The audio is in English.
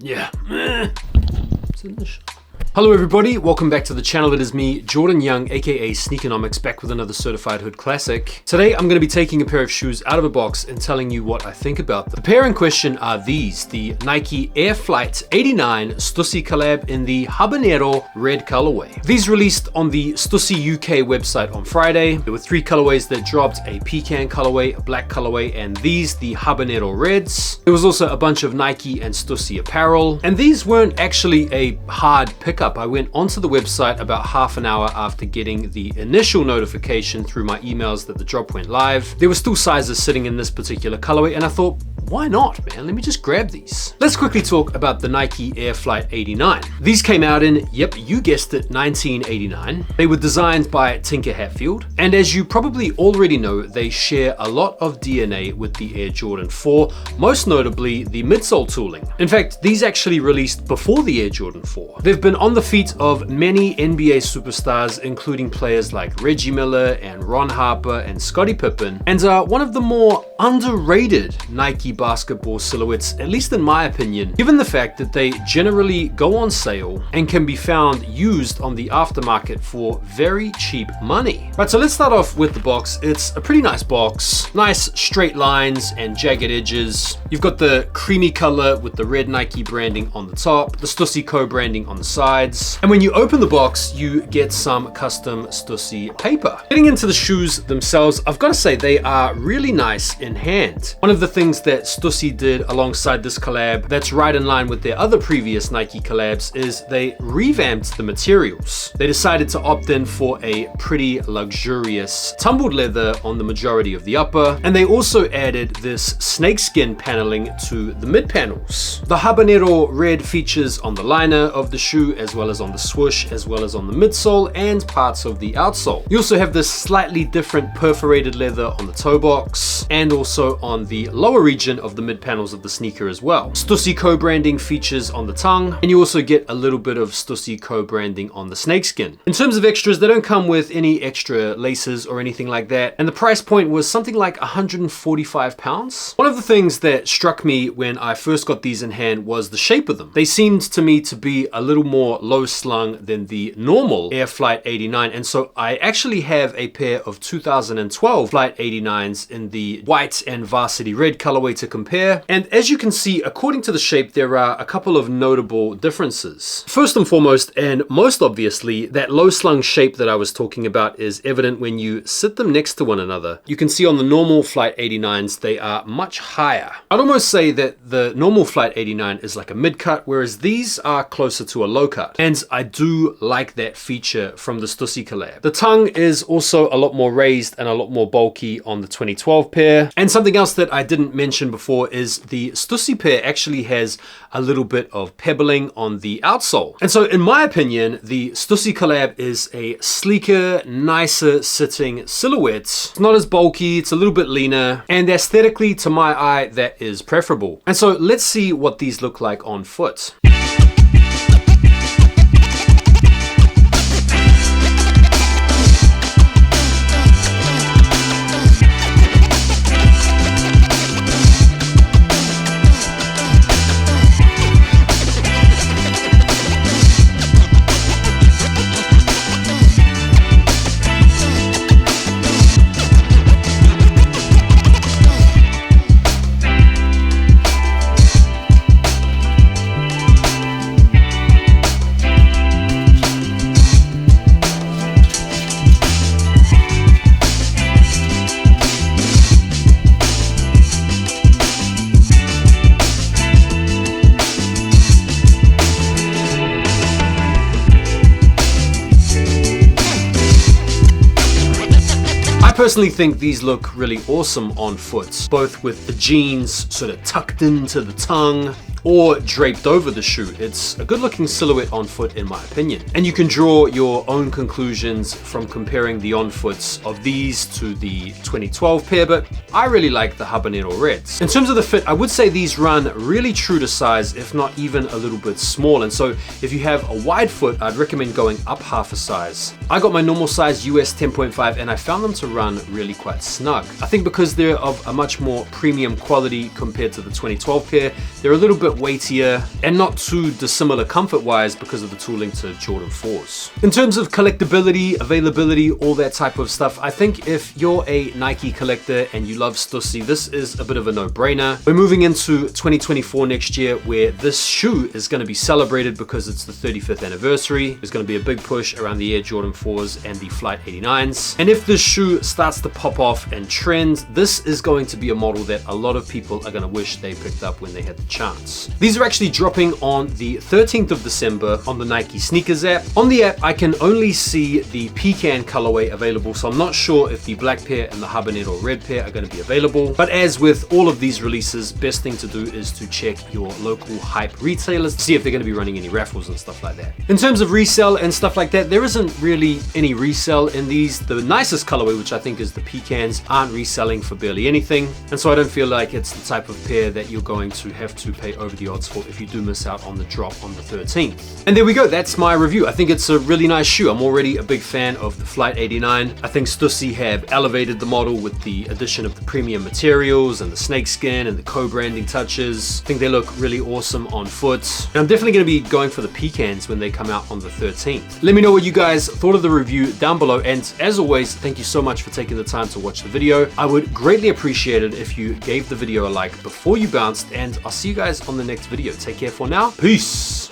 Yeah. Hello everybody, welcome back to the channel. It is me, Jordan Young, aka Sneakonomics, back with another certified hood classic. Today I'm going to be taking a pair of shoes out of a box and telling you what I think about them. The pair in question are these, the Nike Air Flight 89 Stussy collab in the habanero red colorway. These released on the Stussy UK website on Friday. There were three colorways that dropped: a pecan colorway, a black colorway, and these, the habanero reds. There was also a bunch of Nike and Stussy apparel, and these weren't actually a hard pickup. I went onto the website about half an hour after getting the initial notification through my emails that the drop went live. There were still sizes sitting in this particular colorway, and I thought, why not, man? Let me just grab these. Let's quickly talk about the Nike Air Flight 89. These came out in, yep, you guessed it, 1989. They were designed by Tinker Hatfield, and as you probably already know, they share a lot of DNA with the Air Jordan 4, most notably the midsole tooling. In fact, these actually released before the Air Jordan 4. They've been on the feet of many NBA superstars, including players like Reggie Miller and Ron Harper and Scottie Pippen, and are one of the more underrated Nike basketball silhouettes, at least in my opinion, given the fact that they generally go on sale and can be found used on the aftermarket for very cheap money. Right, so let's start off with the box. It's a pretty nice box, nice straight lines and jagged edges. You've got the creamy color with the red Nike branding on the top, the Stussy co-branding on the sides, and when you open the box, you get some custom Stussy paper. Getting into the shoes themselves, I've got to say they are really nice in hand. One of the things that Stussy did alongside this collab that's right in line with their other previous Nike collabs is they revamped the materials. They decided to opt in for a pretty luxurious tumbled leather on the majority of the upper, and they also added this snakeskin paneling to the mid panels. The habanero red features on the liner of the shoe, as well as on the swoosh, as well as on the midsole and parts of the outsole. You also have this slightly different perforated leather on the toe box and also on the lower region of the mid panels of the sneaker as well. Stussy co-branding features on the tongue, and you also get a little bit of Stussy co-branding on the snakeskin. In terms of extras, they don't come with any extra laces or anything like that, and the price point was something like £145. One of the things that struck me when I first got these in hand was the shape of them. They seemed to me to be a little more low slung than the normal Air Flight 89, and so I actually have a pair of 2012 Flight 89s in the white and varsity red colorway to compare, and as you can see, according to the shape, there are a couple of notable differences. First and foremost, and most obviously, that low slung shape that I was talking about is evident when you sit them next to one another. You can see on the normal Flight 89s, they are much higher. I'd almost say that the normal Flight 89 is like a mid cut, whereas these are closer to a low cut, and I do like that feature from the Stussy collab. The tongue is also a lot more raised and a lot more bulky on the 2012 pair, and something else that I didn't mention before is the Stussy pair actually has a little bit of pebbling on the outsole. And so in my opinion, the Stussy collab is a sleeker, nicer sitting silhouette. It's not as bulky, it's a little bit leaner, and aesthetically to my eye, that is preferable. And so let's see what these look like on foot. I personally think these look really awesome on foot, both with the jeans sort of tucked into the tongue or draped over the shoe. It's a good looking silhouette on foot in my opinion. And you can draw your own conclusions from comparing the on foots of these to the 2012 pair, but I really like the habanero reds. In terms of the fit, I would say these run really true to size, if not even a little bit small. And so if you have a wide foot, I'd recommend going up half a size. I got my normal size US 10.5 and I found them to run really quite snug. I think because they're of a much more premium quality compared to the 2012 pair, they're a little bit bit weightier and not too dissimilar comfort-wise because of the tooling to Jordan 4s. In terms of collectability, availability, all that type of stuff, I think if you're a Nike collector and you love Stussy, this is a bit of a no-brainer. We're moving into 2024 next year where this shoe is going to be celebrated because it's the 35th anniversary. There's going to be a big push around the Air Jordan 4s and the Flight 89s. And if this shoe starts to pop off and trend, this is going to be a model that a lot of people are going to wish they picked up when they had the chance. These are actually dropping on the 13th of December on the Nike Sneakers app. On the app, I can only see the pecan colorway available, so I'm not sure if the black pair and the habanero red pair are going to be available. But as with all of these releases, best thing to do is to check your local hype retailers to see if they're going to be running any raffles and stuff like that. In terms of resale and stuff like that, there isn't really any resale in these. The nicest colorway, which I think is the pecans, aren't reselling for barely anything, and so I don't feel like it's the type of pair that you're going to have to pay over the odds for if you do miss out on the drop on the 13th. And there we go, that's my review. I think it's a really nice shoe. I'm already a big fan of the Flight 89. I think Stussy have elevated the model with the addition of the premium materials and the snakeskin and the co-branding touches. I think they look really awesome on foot. And I'm definitely going to be going for the pecans when they come out on the 13th. Let me know what you guys thought of the review down below, and as always, thank you so much for taking the time to watch the video. I would greatly appreciate it if you gave the video a like before you bounced, and I'll see you guys on the next video. Take care for now. Peace.